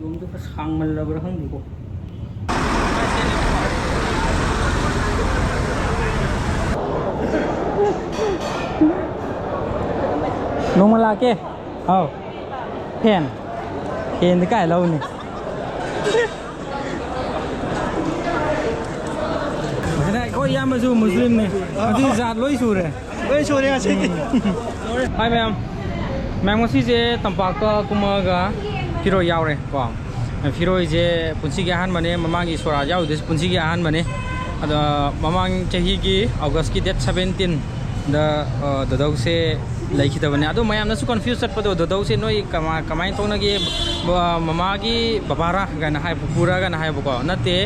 phiromdu ka sangmal la bra hang diko nong mala ke hao pen pen cái lâu nè cái này có yam azu muslim nè azu zat loi su re chi hai mem mem ngasi je Tampakka kumaga phiroi yaw re ko phiroi je punsi gi han mane mamang gi sora yaw des punsi gi han mane ada mamang chahi gi August ki date 17 da dodau se laikidabane ado mayam na su confuse chat pado dodau se noi kamai tona gi mama gi babara ga na hai pura ga na hai ko nate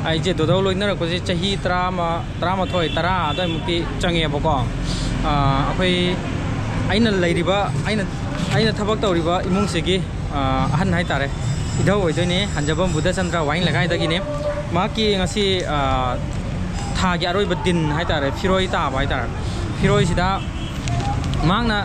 ai je dodau loina ko je chahi 30 thoi tara adoi mukti change bako akhoi aina leiriba aina thabak tawriba imung se gi ahan hai tare idau oi doi ne hanjabam buddha chandra wain lagai dagi ne ma ki ngasi tha gi aroi badin hai tare phiroi ta bai tare phiroi sida mangna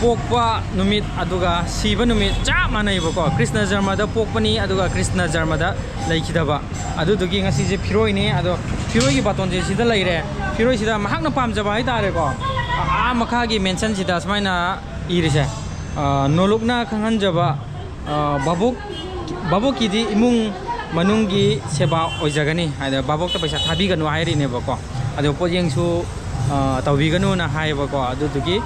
pokpa numit aduga siba numit cha manai bako krishna jarma da pokpani aduga krishna jarma da laikidaba adu dugi ngasi je phiroi ne ado phiroi gi baton je sida laire phiroi sida mahakna pamjaba hai tare ko a makha gi mention sida smaina irise nolokna khanghanjaba babok ki di imung manungi seba oijagani haida babok ta paisa thabi ganu hairi ne bako ado pojeng su tawbi ganu na hai bako adu dugi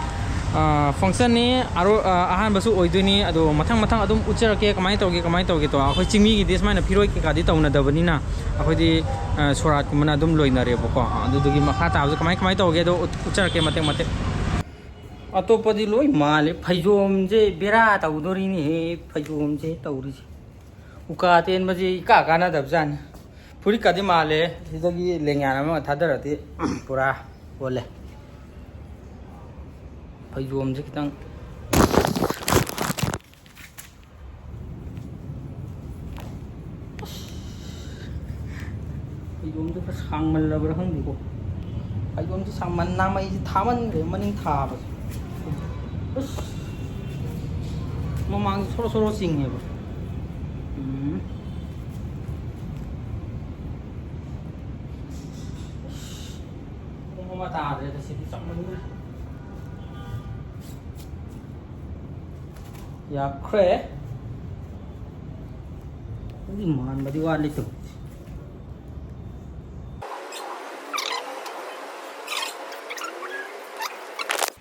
function ni aro ahan basu oiduni ado mathang adum ucharake kamai tawge to akhoi chingmi gi des maina phiroi ki kadi tawna dabani na akhoi di sorat kumana adum loinare bako adu dugi makha ta kamai tawge do ucharake mate atopadi loi male pheijom je bera tawdori ni he pheijom je tawri uka ten baji ka na dabjan puri kadi male sidagi lengyana ma thadarati pura bole phaiom je kitang phaiom je ka sangmal la bra hang diko phaiom je sangman na mai thaman re maning tha ba mamang soro sing he ba ta để sẽ đi xong luôn ya khỏe cái màn mà đi qua lịch tục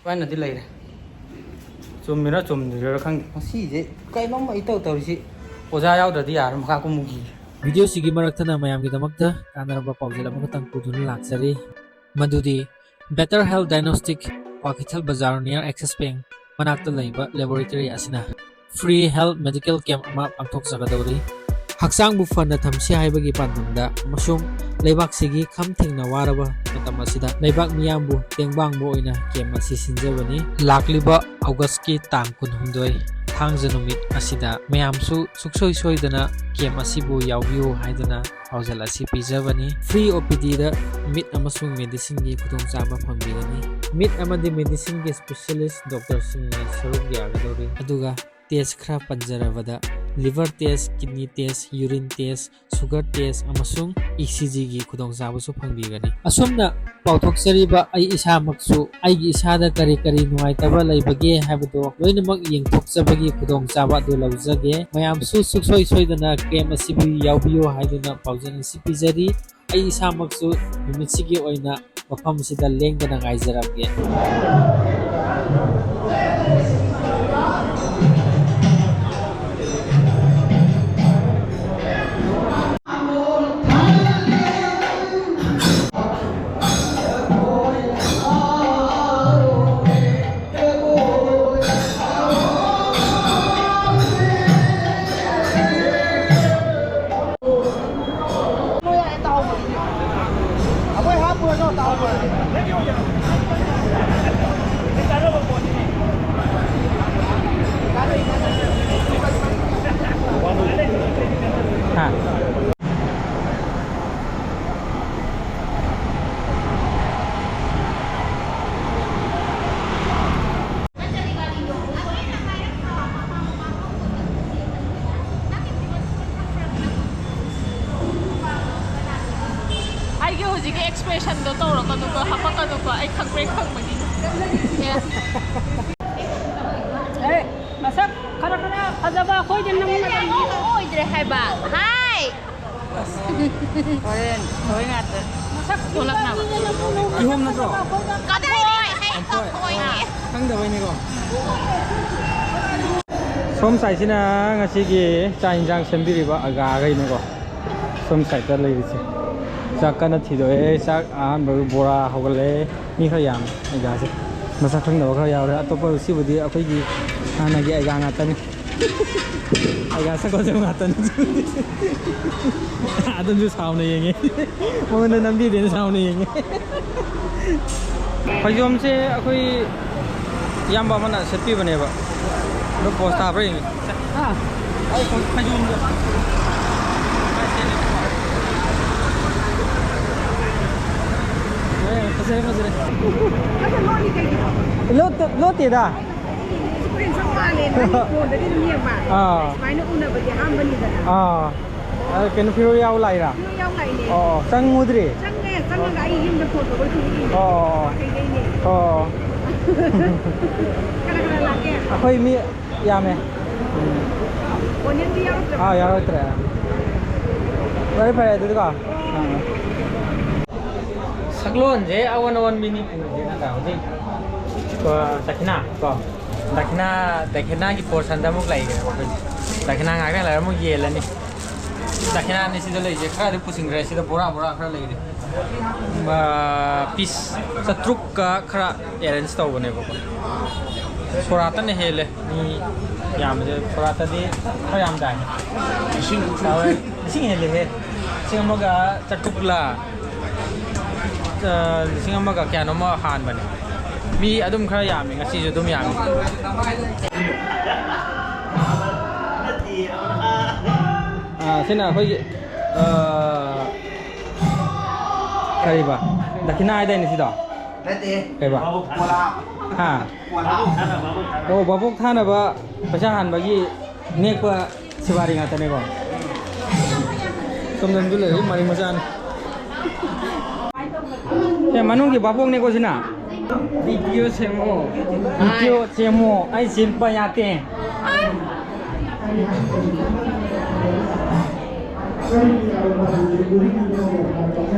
vai là đi lấy này chùm mình nó chùm rồi khang xí vậy cái nó mà ít tàu gì oza yao được đi à mà không mua gì video sigi marakthana mayam ki damakta kanaraba paujela makatang pudun laksari madudi Better Health Diagnostic Wakithal Bazaar near Access Bank manakta laiba laboratory asina free health medical camp ama pangthok sagadori haksang bu fana thamsi haibagi pandamda masung leibak sigi khamthingna waraba matam asida leibak miyambu tengbang bo oina camp asi sinjabani lakliba August ki tang 16 thangja numit asida mayamsu suksoi soidana camp asibu yawbiu haidana haujal asi pijabani free OPD da meat amasung medicine gi khudong chaba phambigani meat amadi medicine gi specialist doctor singna saruk yagadori aduga test khra panjarabada liver test kidney test urine test sugar test amasung ECG gi khudong chaba su phangbigani asomna pauthok seriba ai isa maksu ai gi isa da kari nuai taba laibage habado loinamak yengthok chabagi khudong chaba du laujage mayam su suksoi soidana kem asibi yawbiyo haiduna paujan sipijari ai isa maksu numitsigi oina mafam sida lengdana ngaijarabge expression도 떠오르거든요. 한번가지고 아이 캉브레이크 뭐니? 에이, 마삭 가라 가자봐. 거기 있는 거 이들의 해봐. 하이. 거긴 저희 같은. 마삭 올라가나 봐. 기홈 나죠? 까다이 해. 거의. 상대 왜니고? 솜 사이즈나 가시기 짜인장 샘비리바 아가가 있는 거. 솜 사이즈 레이지. 작가나 티도에 작 안버 보라 하고래 니가양 이가지. 마삭 상대가 가야래. 아토빠 시부디 아코기 하나기 아가 나타니. 아가 사고좀 나타니. 아든지 사오네 얘기. 뭐는 남비 되는 사오네 얘기. phiromse akoi yamba mana setpi bane ba lo posta bring ha ai phiromse lo ti da 스프링 상관에 뭐 내리 좀 봐. à 많이 오늘 버지 한 번이잖아. cái nó phiroi yau lại ra 이거 양가이네. sang mudri 상내 상가 이 힘도 포도 볼 수 있는. 이게 가라가라 나게. akoi mi yame 원년도 양도. yau tre very phải được không saklon je awan mini pu je na ka ji ko dakina ki portion da muk lai ge dakina nga ka la muk ye la ni dakina ni si da lai je kha de pusing re si da bora kha lai de piece satruk ka khara arrange taw ne ba sorata ne hele ni yam je sorata di kha yam dai sing hele he sing amaga satruk la sing amaga kya no ma han ba neมีอดุมขยามงสิอดุมยามเส้นค่อยใครบ้าดักน่าได้นี่สิดอกใครบ้าฮะโอ้บาบุกท่านแบบประชาหันบางทีเนี่ยก็สิบาริงาตเนี่ยก่อนสมเด็จดูเลยมาริมาจันแต่มนุษย์ที่บาบุกเนี่ยก็สินะvideo cemo ai simpa yate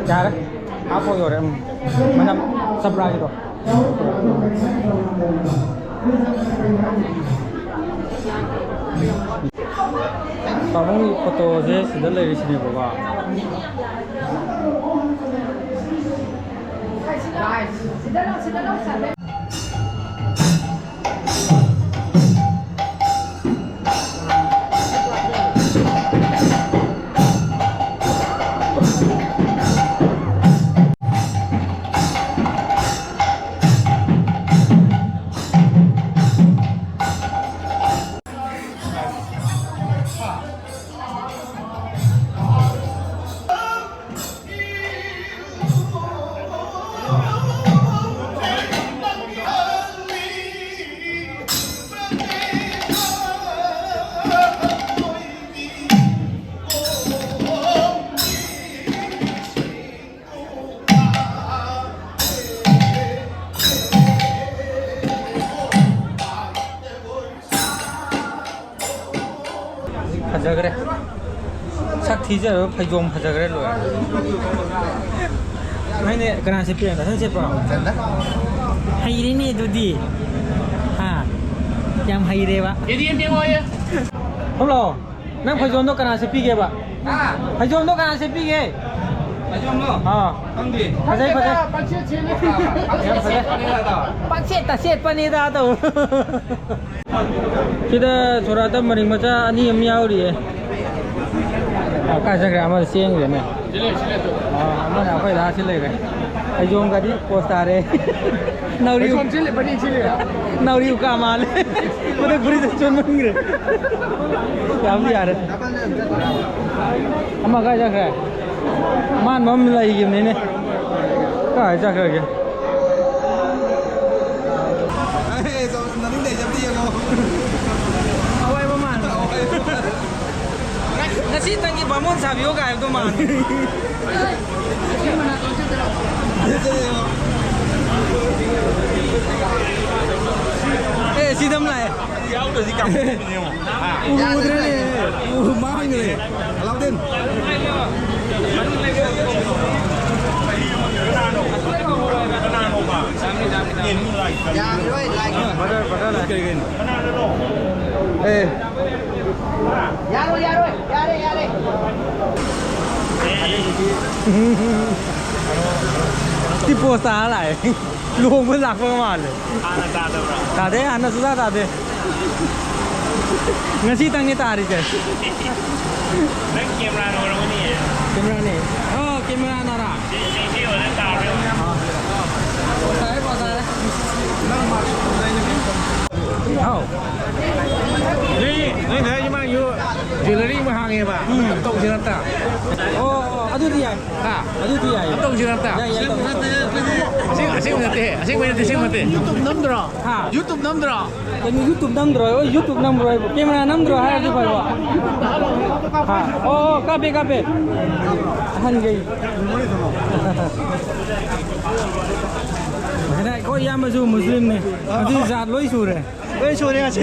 cara apa yo mana sabra gitu kamu foto je sudah dari sini bawa 파자그래 sak thija phirom phajagre lo mai ne kana se pian da se pa hai ri ni du di ha yam hai re ba ye di pi mo ye không lo nang phirom do kana se pi ge ba phirom do kana se pi ge phirom lo không di phajai pakche ta set pa ni da to kita surata maring macha ani am yaw ri cái gì mà xiên vậy này, mà nào phải đá xin lấy cái, ai dùng cái đi posta đấy, nào đi, nào đi cả mà lên, có thể buri chôn mình rồi, làm gì à đấy, mà cái gì cái, man mà mình lấy cái này này, cái gì cái kìa, Nasi tangi bangun sabi ko kaya tuman. Xin tâm lại. Kéo được gì cầm nhiều. Thế này, má anh người. Lao tên. Ê. Ra rồi, ra đây. Tipo xa lại. Luôn với lạc phương mà. Ta thế, anh nó ra ta thế. Ngasi tăng ni ta đi chứ. Lấy camera đâu đâu nè. Camera này. Camera nào ra. Chị ở đây ta rồi. Bỏ tay. Đi, nói thế nhưng mà như jewelry mà hàng em à. Tổng chưa ta. Aduh dia. Aduh dia. Tổng chưa ta. Sing mati. YouTube 5 draw. YouTube 5 draw. Yang YouTube 5 draw. YouTube 5 draw. Camera 5 draw hai đi phải không? Kape. Han gay. Cái này có yam mà Muslim này. Thì giạt lối sủi rồi. Lối sủi này chứ.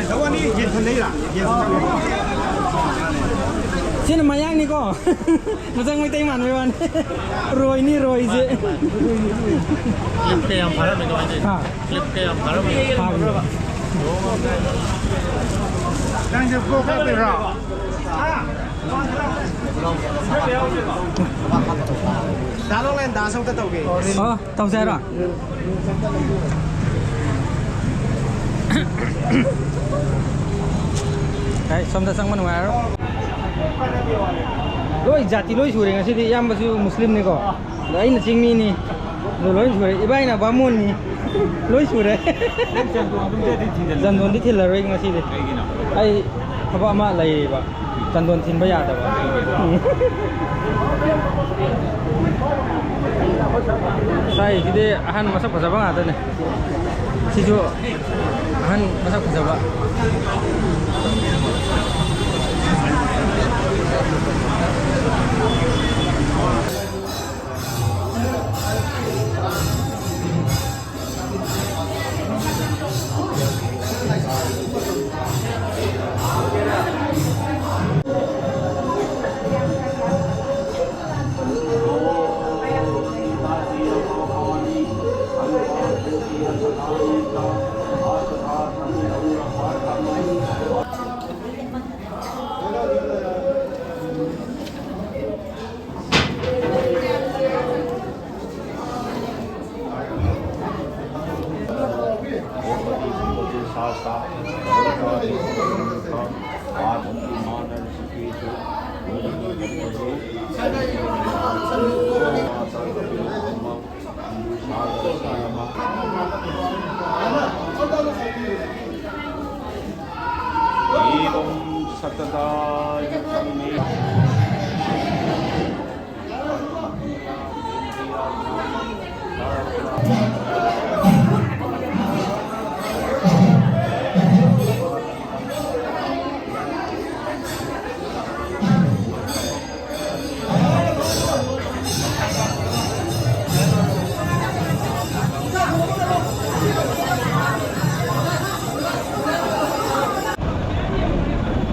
Đâu anh đi, nhìn thân đấy là. Sini mayang nih kok. Masang may tayman may wan. Roy ni Roy je. Clip keiyam phara में तो clip keiyam phara में. Đang chụp cô phép về rõ. Đá lúc lên đá xong cái tàu kì. Tàu xe rồi. Đấy, xong ta sang bên ngoài rồi. Lối jati lối suri ngasih di yang basu Muslim ni kok. Lain na cingmi ni. Lối suri. Ibai na bamun ni. Lối suri. Janton di thil lari ngasih di. Ai apa ama lagi ba. Janton thin bayar dah ba. Saya jadi ahan masak pasal bang ada ni. Siju ahan masak pasal bang.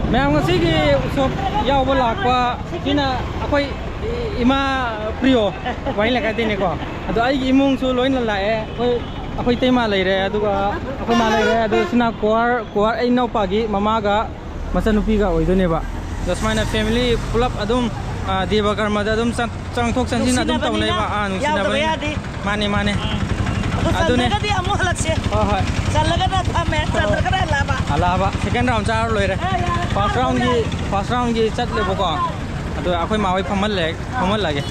Memang segi usop jauh belak pa kina apa ima prio, wain lek kati ni ko. Ado ai imung su loin lalai, apa tema lay re, ado ka apa malay re, ado sina kuar ai nau pagi mama ga masa nupi ga oido ne ba. Dos mana family pulap adum di bakar mada adum cang thok sanjin adum tau lay ba anu sina ba. Mane. Ado ne. Kadi amu halat se. Oh. Salaga na thame, salaga na laba. Alaba. Second round char loy re. First round ki chat le boko. Ado akoi mawai phamal lage.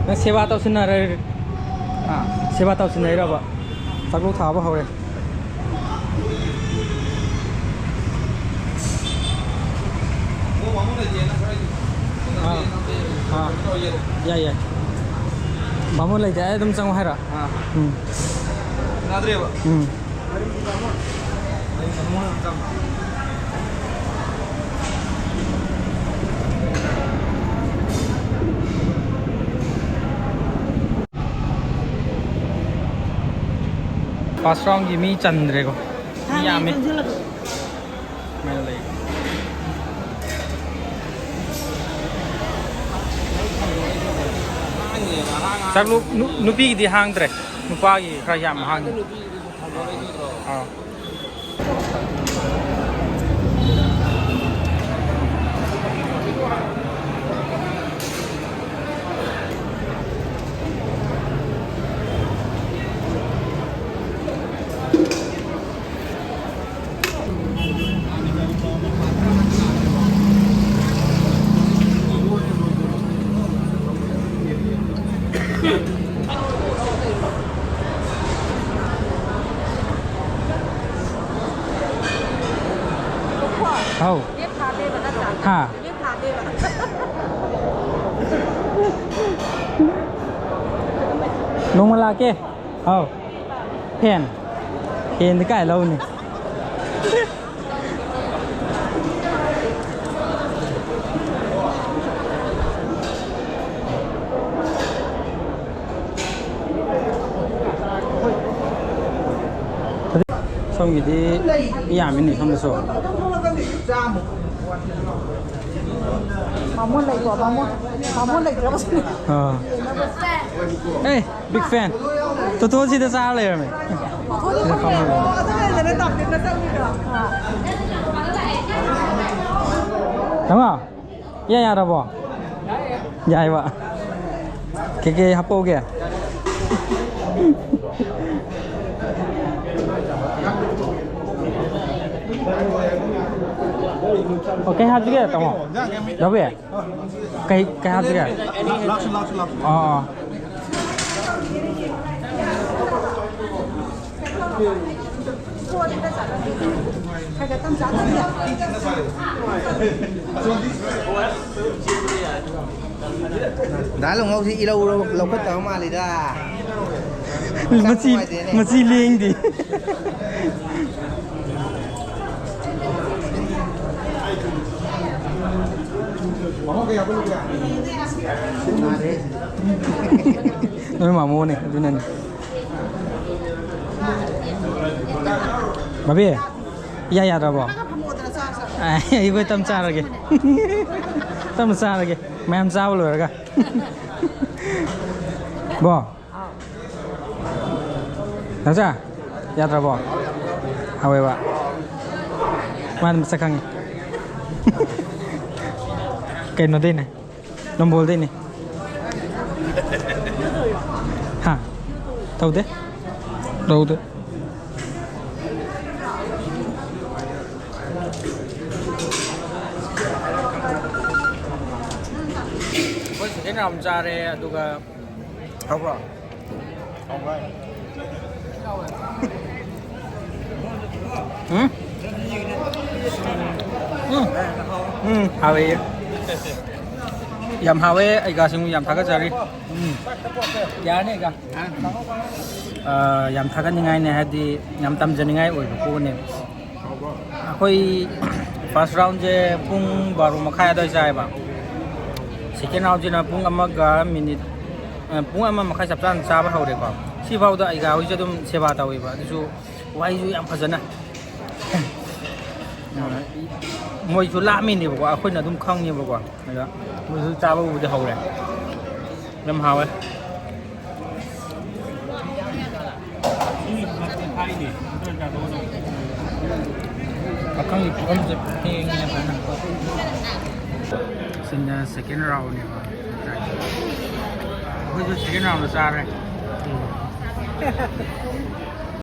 Na sewa tau sin na re. Sewa tau sin nei ra ba. Taklu tha ba hore. Ya. Bamu lagi jaya tum sang wahara. Nadri ba. first round gi mi chandre ko mi yame mai lai sak lu nupi gi di hang tre nupa gi khra yam hang Oh. Ha. Nung malaki. Oh. Pen. Pen di kai lâu nè. Xong rồi đi yam mình không được số. Họ muốn lấy của họ muốn lấy của Hey, big fan. Tôi chỉ ra lại rồi. Đúng không? Dạ đâu bỏ. Dạ vậy. Cái hấp kìa. Cái hạt gì kìa tao không? Đâu vậy? Cái hạt gì kìa? Đá lồng ngâu gì lâu lâu cất tao mà lấy ra. Mà chi liên đi. Nói mà mua này, cho nên. Bà biết? Dạ đâu bỏ. Ibu tâm cha rồi kìa. Tâm cha rồi kìa. Mày ăn sao rồi kìa. Bỏ. Đâu cha? Dạ đâu bỏ. Hawe ba. Man sakang. Cái nó đây này. Nó bol đây này. Ha. Đâu thế? Đâu thế? Cái nào ra đây tụi không rồi. Không rồi. Hawe. Yam hawe ai ga sing yam thaga jari. Ya ne ga. Yam thaga ningai ne hadi yam tam janingai oi ko ne. Akoi first round je pung 12 makhai da jai ba. Second round je na pung amaga minute pung ama makhai sapsan sa ba hore ko. Si bau da ai ga oi je dum seba ta oi ba. Su wai ju yam phajana. Môi chú lạ mình thì bảo quả khuyên là đúng không nhiều bảo quả này đó môi chú cha bao giờ hầu này năm hào ấy không thì không dịp khi nghe phải nặng xin second round này môi chú second round là ra đây